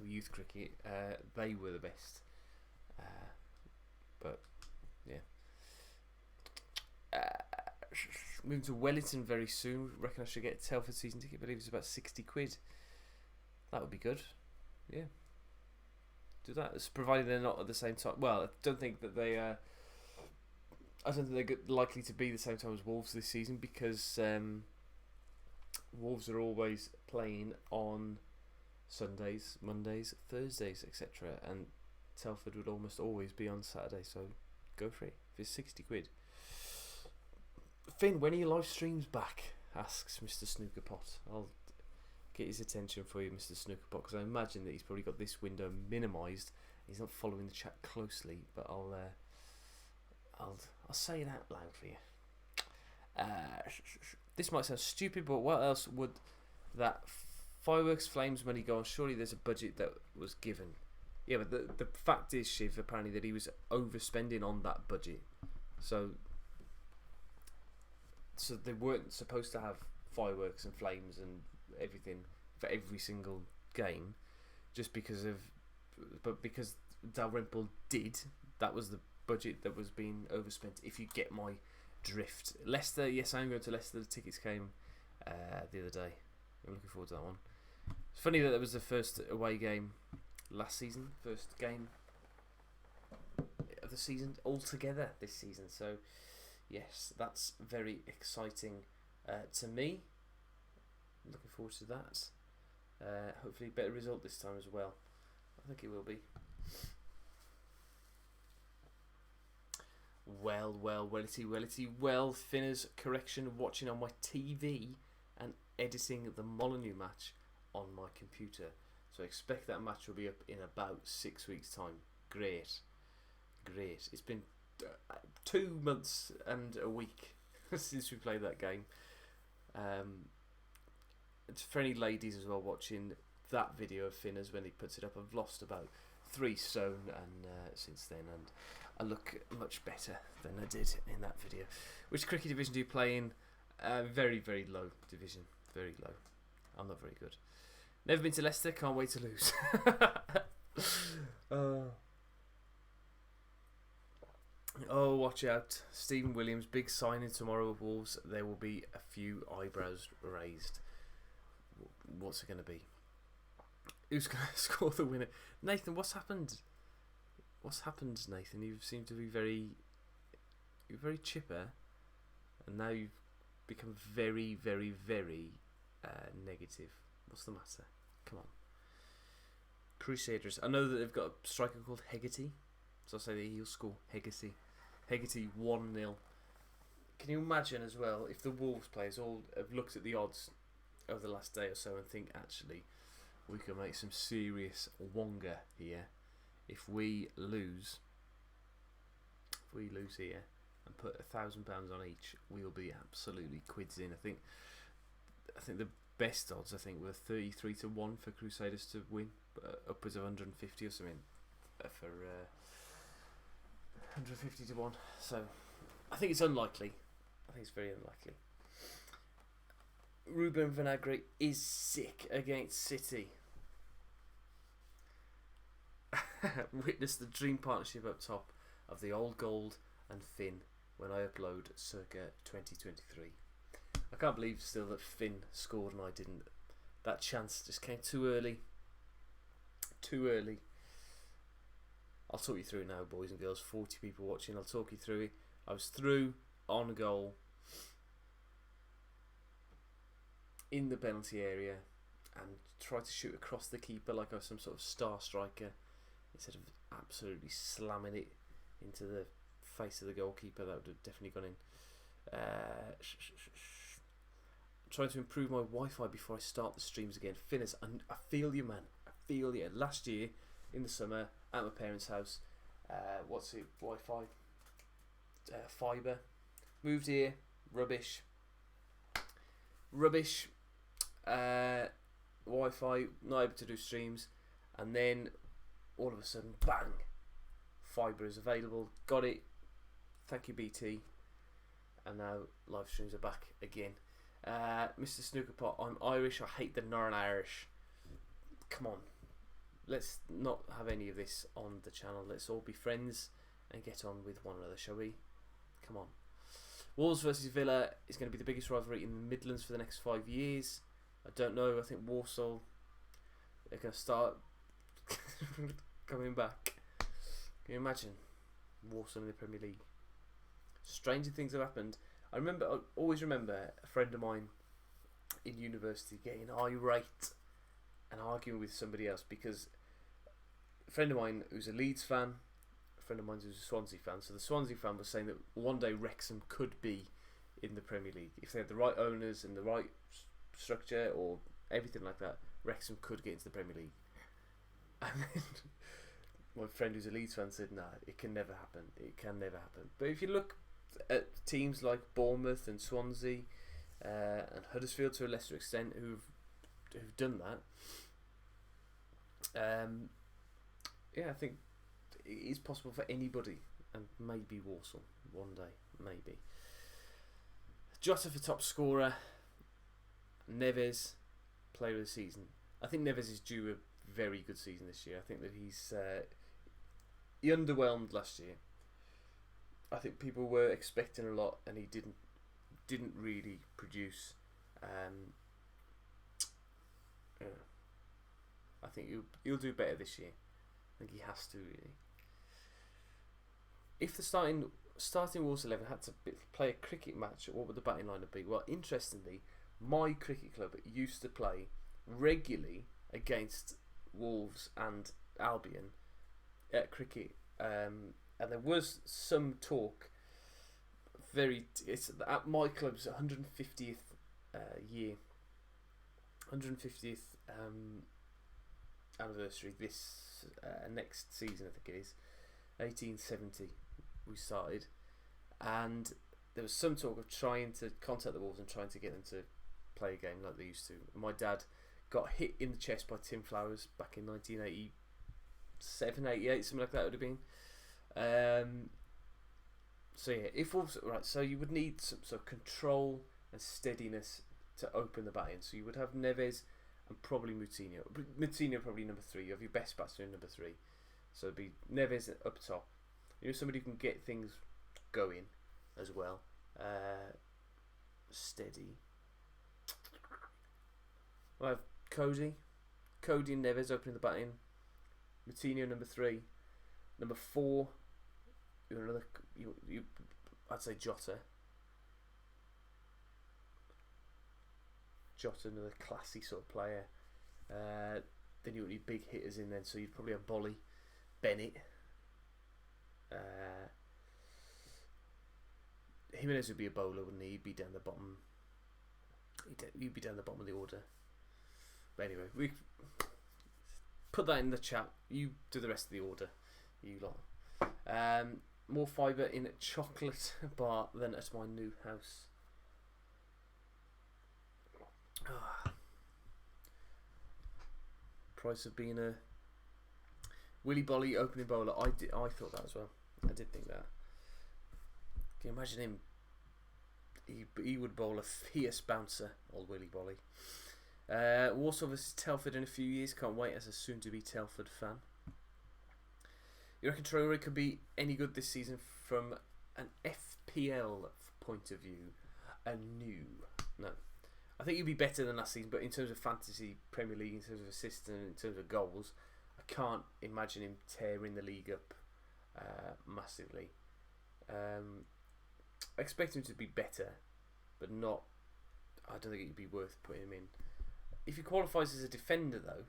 Youth cricket, they were the best. But yeah. Moving to Wellington very soon. Reckon I should get a Telford season ticket. I believe it's about £60. That would be good. Yeah. Do that. It's provided they're not at the same time. Well, I don't think that they. I don't think they're likely to be the same time as Wolves this season because Wolves are always playing on Sundays, Mondays, Thursdays, etc. And Telford would almost always be on Saturday. So go for it. If it's £60. Finn, when are your live streams back? Asks Mr. Snooker Pot. I'll get his attention for you, Mr. Snooker Pot, because I imagine that he's probably got this window minimised. He's not following the chat closely, but I'll say it out loud for you. This might sound stupid, but what else would that fireworks flames money go on? Surely there's a budget that was given. Yeah, but the fact is, Shiv, apparently that he was overspending on that budget. So they weren't supposed to have fireworks and flames and everything for every single game, just because Dalrymple did. That was the budget that was being overspent. If you get my drift. Leicester, yes, I'm going to Leicester. The tickets came the other day. I'm looking forward to that one. It's funny that was the first away game last season, first game of the season altogether this season. So yes, that's very exciting to me. Looking forward to that. Hopefully better result this time as well. I think it will be. Well, Finners, correction, watching on my TV and editing the Molyneux match on my computer. So expect that match will be up in about 6 weeks' time. Great. It's been 2 months and a week since we played that game. It's for any ladies as well watching that video of Finners when he puts it up. I've lost about 3 stone and since then, and I look much better than I did in that video. Which cricket division do you play in? Very, very low division. Very low. I'm not very good. Never been to Leicester, can't wait to lose. Oh, watch out. Stephen Williams, big signing tomorrow with Wolves. There will be a few eyebrows raised. What's it going to be? Who's going to score the winner? Nathan, what's happened? What's happened, Nathan? You seem to be very chipper, and now you've become very, very, very negative. What's the matter? Come on. Crusaders. I know that they've got a striker called Hegarty, so I'll say that he'll score. Hegarty 1-0. Can you imagine as well if the Wolves players all have looked at the odds over the last day or so and think, actually, we can make some serious wonga here if we lose here and put £1,000 on each, we'll be absolutely quids in. I think the best odds were 33-1 for Crusaders to win, upwards of 150 or something for 150-1. So I think it's unlikely. I think it's very unlikely. Ruben Vinagre is sick against City. Witness the dream partnership up top of the old gold and Finn when I upload circa 2023. I can't believe still that Finn scored and I didn't. That chance just came too early. Too early. I'll talk you through it now, boys and girls. 40 people watching. I'll talk you through it. I was through on goal in the penalty area and tried to shoot across the keeper like I was some sort of star striker instead of absolutely slamming it into the face of the goalkeeper. That would have definitely gone in. Trying to improve my Wi-Fi before I start the streams again. Finners, I feel you, man. I feel you. Last year in the summer at my parents' house, what's it? Wi-Fi, fibre. Moved here, rubbish. Wi-Fi, not able to do streams, and then all of a sudden, bang! Fibre is available. Got it. Thank you, BT. And now live streams are back again. Mr. Snookerpot, I'm Irish. I hate the Northern Irish. Come on, let's not have any of this on the channel. Let's all be friends and get on with one another, shall we? Come on. Wolves versus Villa is going to be the biggest rivalry in the Midlands for the next 5 years. I don't know. I think Walsall are going to start coming back. Can you imagine Walsall in the Premier League? Stranger things have happened. I always remember a friend of mine in university getting irate and arguing with somebody else because a friend of mine who's a Leeds fan, a friend of mine who's a Swansea fan. So the Swansea fan was saying that one day Wrexham could be in the Premier League if they had the right owners and the right structure or everything like that. Wrexham could get into the Premier League. And then my friend who's a Leeds fan said, "Nah, it can never happen. It can never happen." But if you look at teams like Bournemouth and Swansea and Huddersfield to a lesser extent who've done that, I think it is possible for anybody, and maybe Walsall one day, maybe. Jota for top scorer. Neves, player of the season. I think Neves is due a very good season this year. I think that he underwhelmed last year. I think people were expecting a lot, and he didn't really produce. I think he'll do better this year. I think he has to really. If the starting Wolves 11 had to play a cricket match, what would the batting lineup be? Well, interestingly, my cricket club used to play regularly against Wolves and Albion at cricket. And there was some talk. It's at my club's 150th year, 150th anniversary. This next season, I think it is 1870. We started, and there was some talk of trying to contact the Wolves and trying to get them to play a game like they used to. My dad got hit in the chest by Tim Flowers back in 1987, 88, something like that would have been. So yeah, if Wolves, right, so you would need some sort of control and steadiness to open the batting. So you would have Neves and probably Moutinho. Moutinho probably number 3. You have your best batsman number 3. So it'd be Neves up top. Somebody who can get things going as well. Steady. I have Cody and Neves opening the batting. Moutinho number 3. Number 4. I'd say Jota. Jota, another classy sort of player. Then you got your big hitters in then, so you'd probably have Bolly, Bennett. Jimenez would be a bowler, wouldn't he? He'd be down the bottom. He'd be down the bottom of the order. But anyway, we put that in the chat. You do the rest of the order, you lot. More fibre in a chocolate bar than at my new house. Price of being a Willy Bolly opening bowler. I thought that as well. I did think that. Can you imagine him? He would bowl a fierce bouncer, old Willy Bolly. Walsall vs Telford in a few years. Can't wait as a soon-to-be Telford fan. You reckon Traore could be any good this season from an FPL point of view? No. I think he'd be better than last season, but in terms of fantasy Premier League, in terms of assists and in terms of goals, I can't imagine him tearing the league up massively. I expect him to be better, but not. I don't think it'd be worth putting him in. If he qualifies as a defender, though,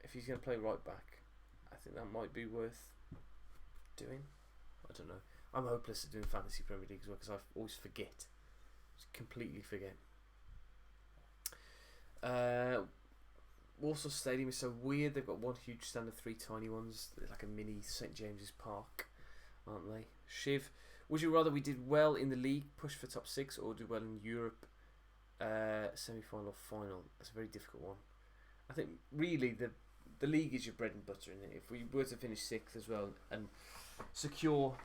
if he's going to play right back, I think that might be worth doing. I don't know. I'm hopeless at doing fantasy Premier League as well because I always forget. Just completely forget. Walsall Stadium is so weird. They've got one huge stand of 3 tiny ones. They're like a mini St James's Park, aren't they? Shiv, would you rather we did well in the league, push for top 6, or do well in Europe, semi-final or final? That's a very difficult one. I think really the league is your bread and butter, isn't it? If we were to finish 6th as well and secure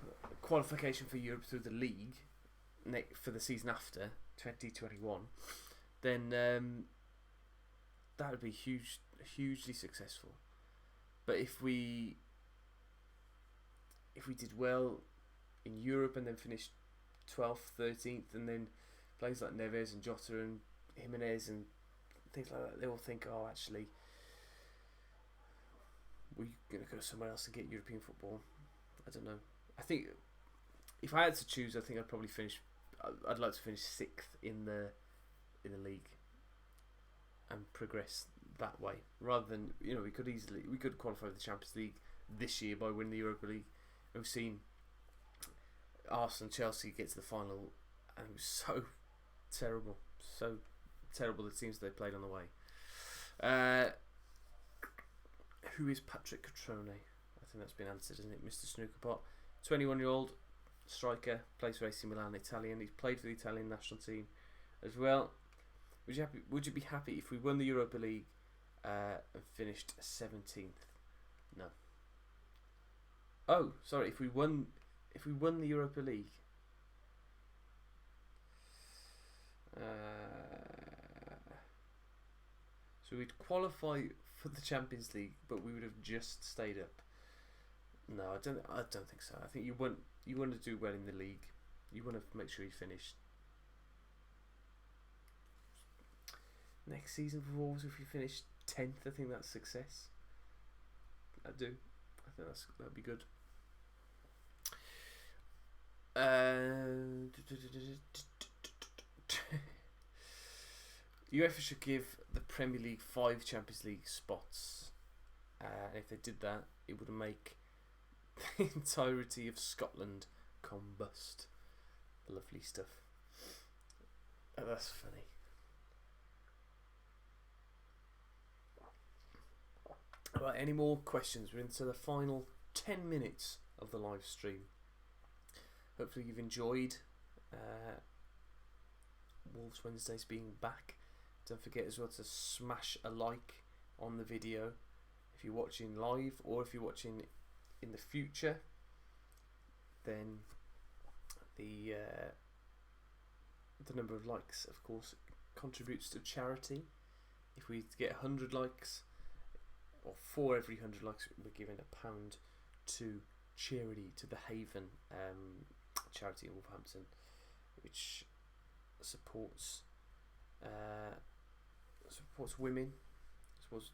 qualification for Europe through the league for the season after 2021, then that would be hugely successful. But if we did well in Europe and then finished 12th, 13th, and then players like Neves and Jota and Jimenez and things like that, they all think, oh, actually, we're going to go somewhere else and get European football. I don't know. I think if I had to choose, I think I'd probably finish. I'd like to finish 6th in the league and progress that way, rather than we could qualify for the Champions League this year by winning the Europa League. We've seen Arsenal and Chelsea get to the final, and it was so terrible the teams they played on the way. Who is Patrick Catrone? I think that's been answered, isn't it? Mr. Snookerpot, 21-year-old striker, plays for AC Milan, Italian. He's played for the Italian national team as well. Would you be happy if we won the Europa League and finished 17th? No. Oh, sorry. If we won the Europa League, so we'd qualify for the Champions League, but we would have just stayed up. No, I don't think so. I think you want to do well in the league. You want to make sure you finish. Next season for Wolves, if you finish 10th, I think that's success. I do. I think that'd be good. UEFA should give the Premier League 5 Champions League spots. If they did that, it would make the entirety of Scotland combust. Lovely stuff. Oh, that's funny. Right, any more questions? We're into the final 10 minutes of the live stream. Hopefully you've enjoyed Wolves Wednesdays being back. Don't forget as well to smash a like on the video if you're watching live, or if you're watching in the future, then the number of likes, of course, contributes to charity. if we get 100 likes, or for every 100 likes, we're giving £1 to charity, to the Haven charity in Wolverhampton, which supports women, supports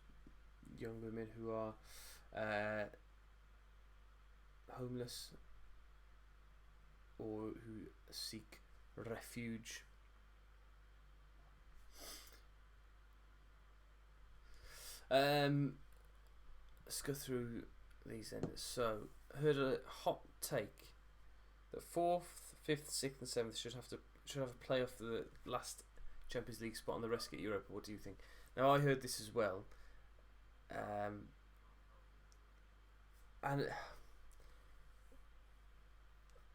young women who are homeless or who seek refuge. Let's go through these then. So, heard a hot take that 4th, 5th, 6th, and 7th should have a playoff for the last Champions League spot, and the rest get Europa. What do you think? Now, I heard this as well, and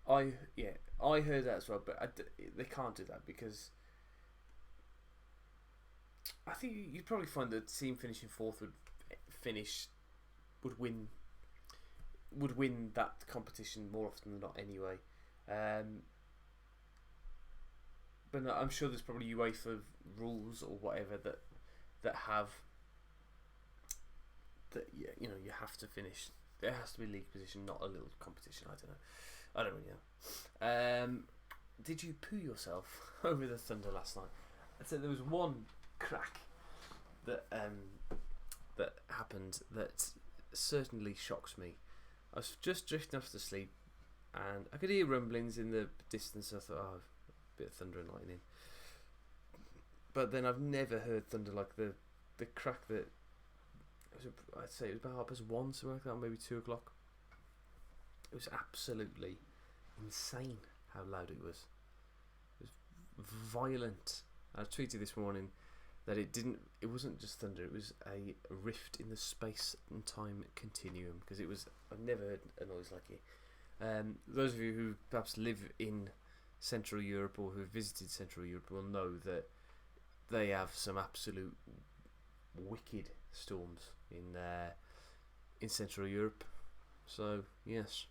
I heard that as well, but they can't do that because I think you'd probably find that the team finishing 4th would win that competition more often than not anyway. But no, I'm sure there's probably UEFA rules or whatever that have that you have to finish. There has to be a league position, not a little competition. I don't really know. Did you poo yourself over the Thunder last night? I'd say there was one crack that happened that certainly shocks me. I was just drifting off to sleep, and I could hear rumblings in the distance. I thought, a bit of thunder and lightning. But then I've never heard thunder like the crack that. I'd say it was about 1:30, something like that, maybe 2 o'clock. It was absolutely insane how loud it was. It was violent. I tweeted this morning that it wasn't just thunder, it was a rift in the space and time continuum, because I've never heard a noise like it. Those of you who perhaps live in Central Europe or who have visited Central Europe will know that they have some absolute wicked storms in Central Europe. So yes,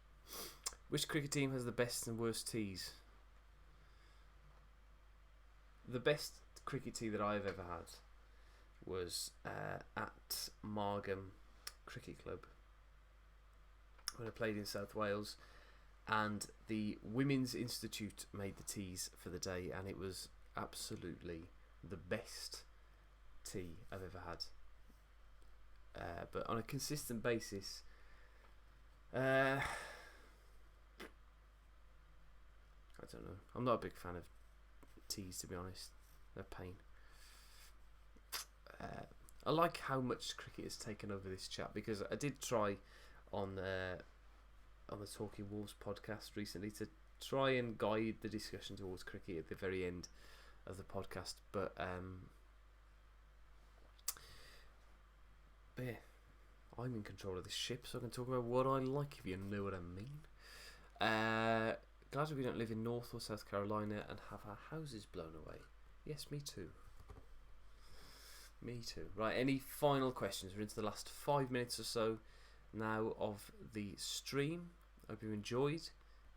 which cricket team has the best and worst tees? The best cricket tee that I've ever had was at Margam Cricket Club when I played in South Wales, and the Women's Institute made the tees for the day, and it was absolutely the best tee I've ever had. But on a consistent basis, I don't know. I'm not a big fan of tees, to be honest. They're a pain. I like how much cricket has taken over this chat, because I did try on the Talking Wolves podcast recently to try and guide the discussion towards cricket at the very end of the podcast, but yeah, I'm in control of this ship, so I can talk about what I like, if you know what I mean. Glad we don't live in North or South Carolina and have our houses blown away. Yes, me too. Me too. Right, any final questions? We're into the last 5 minutes or so now of the stream. Hope you enjoyed.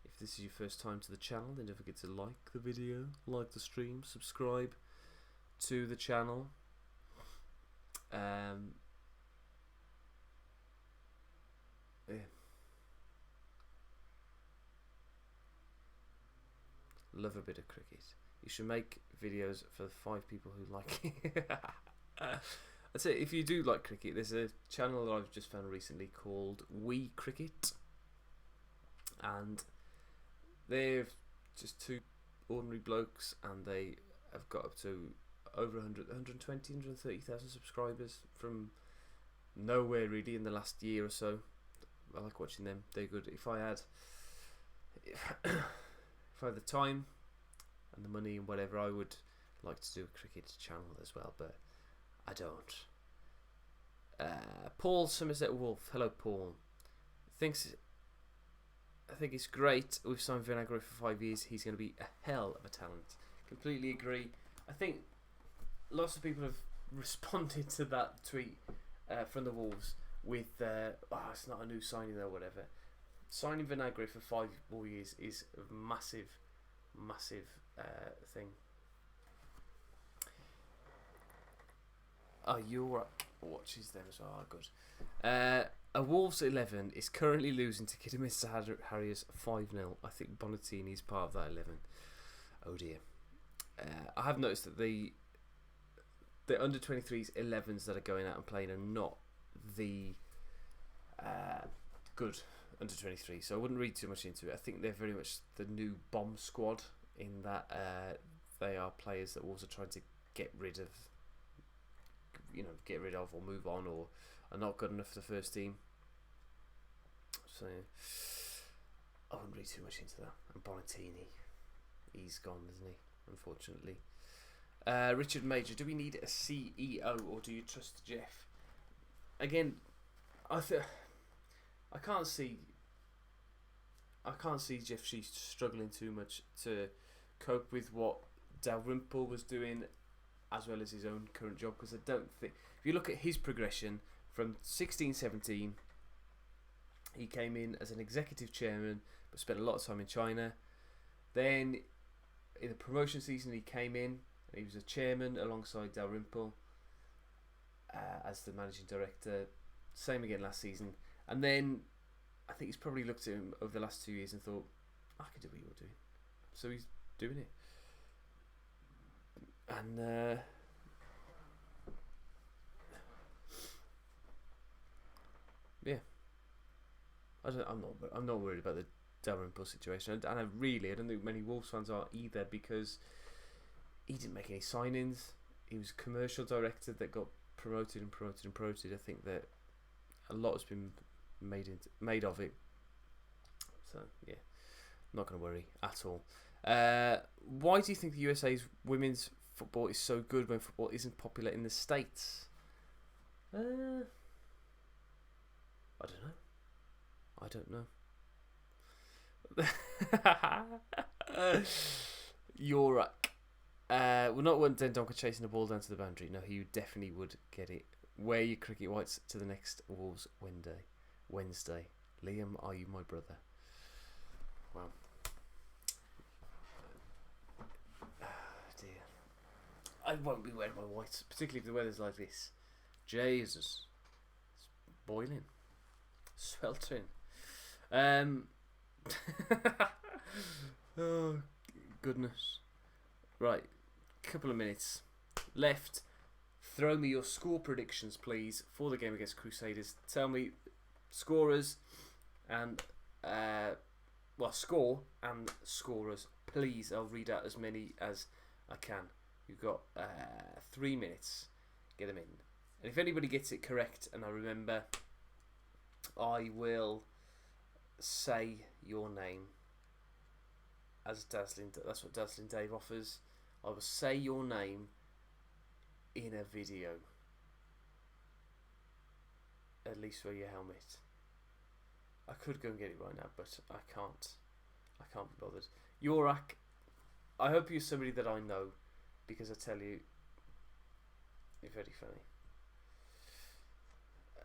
If this is your first time to the channel, then don't forget to like the video, like the stream, subscribe to the channel. Yeah. Love a bit of cricket. You should make videos for the 5 people who like it. I'd say if you do like cricket, there's a channel that I've just found recently called We Cricket, and they're just 2 ordinary blokes, and they have got up to over 120, 130,000 subscribers from nowhere really in the last year or so. I like watching them. They're good. If I had the time and the money and whatever, I would like to do a cricket channel as well, but I don't. Paul Somerset Wolf, hello Paul. I think it's great we've signed Vinagre for 5 years. He's going to be a hell of a talent. Completely agree. I think lots of people have responded to that tweet from the Wolves with it's not a new signing or whatever. Signing Vinagre for 5 more years is a massive thing. Oh, you're watches them as well. Oh, good. A Wolves 11 is currently losing to Kidderminster Harriers 5-0. I think Bonatini is part of that 11. Oh dear. I have noticed that the under 23s 11s that are going out and playing are not the good under 23, so I wouldn't read too much into it. I think they're very much the new bomb squad in that they are players that Wolves are trying to get rid of, or move on, or are not good enough for the first team. So I wouldn't read too much into that. And Bonatini, he's gone, isn't he? Unfortunately. Richard Major, do we need a CEO or do you trust Jeff? Again, I can't see Jeff Sheehy struggling too much to cope with what Dalrymple was doing as well as his own current job, because I don't think, if you look at his progression from 16-17, he came in as an executive chairman but spent a lot of time in China. Then in the promotion season he came in and he was a chairman alongside Dalrymple as the managing director. Same again last season. And then I think he's probably looked at him over the last 2 years and thought, I can do what you're doing. So he's doing it. And yeah, I'm not worried about the Dalrymple situation, and I don't think many Wolves fans are either, because he didn't make any signings. He was commercial director that got promoted. I think that a lot has been made of it. So yeah, not going to worry at all. Why do you think the USA's women's football is so good when football isn't popular in the States? I don't know. You're right. We're not one Dendonka chasing the ball down to the boundary. No, he definitely would get it. Wear your cricket whites to the next Wolves Wednesday. Liam, are you my brother? Wow. Dear. I won't be wearing my whites, particularly if the weather's like this. Jesus. It's boiling. Sweltering. Oh, goodness. Right. Couple of minutes left. Throw me your score predictions, please, for the game against Crusaders. Tell me scorers and score and scorers, please. I'll read out as many as I can. You've got 3 minutes. Get them in. And if anybody gets it correct, and I remember, I will say your name as Dazzling. That's what Dazzling Dave offers. I will say your name in a video. At least wear your helmet. I could go and get it right now, but I can't. I can't be bothered. Yorak, I hope you're somebody that I know, because I tell you, you're very funny.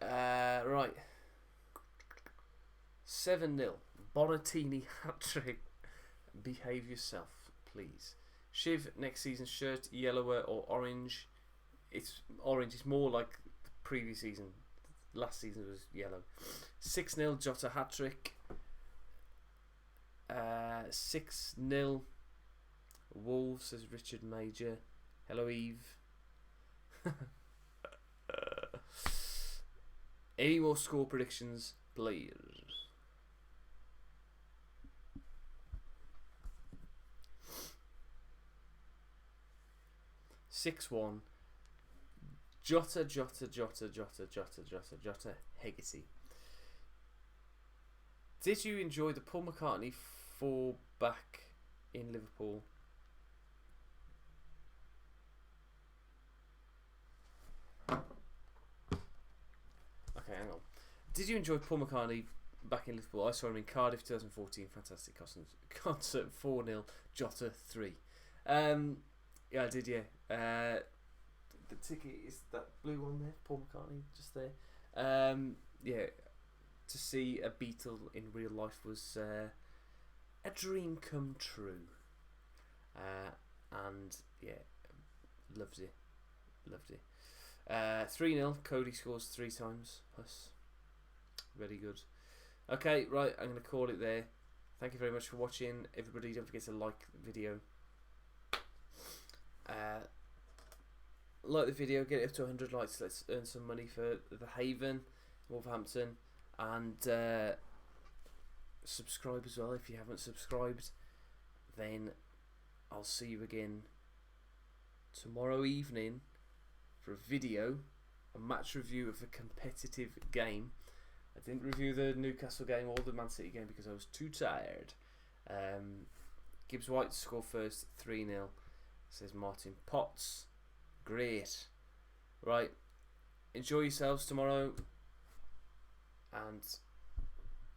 Right. 7-0. Bonatini hat-trick. Behave yourself, please. Shiv, next season's shirt, yellower or orange? It's orange. It's more like the previous season. Last season was yellow. 6-0, Jota hat-trick. 6-0, Wolves, says Richard Major. Hello, Eve. Any more score predictions, please? Six-1. Jota Hegarty. Did you enjoy the Paul McCartney 4 back in Liverpool? Okay, hang on. Did you enjoy Paul McCartney back in Liverpool? I saw him in Cardiff 2014. Fantastic concert. 4-0. Jota 3. Yeah, I did. Yeah. The ticket is that blue one there. Paul McCartney just there. Yeah. To see a Beatle in real life was a dream come true. And yeah, loved it. 3-0. Cody scores 3 times plus. Very good. Okay, right, I'm going to call it there. Thank you very much for watching. Everybody, don't forget to like the video. Like the video, get it up to 100 likes. Let's earn some money for the Haven, Wolverhampton. And subscribe as well if you haven't subscribed. Then I'll see you again tomorrow evening for a video, a match review of a competitive game. I didn't review the Newcastle game or the Man City game because I was too tired. Gibbs White to score first, 3-0. Says Martin Potts. Great. Right. Enjoy yourselves tomorrow. And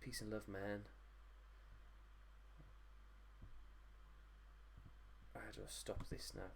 peace and love, man. I had to stop this now.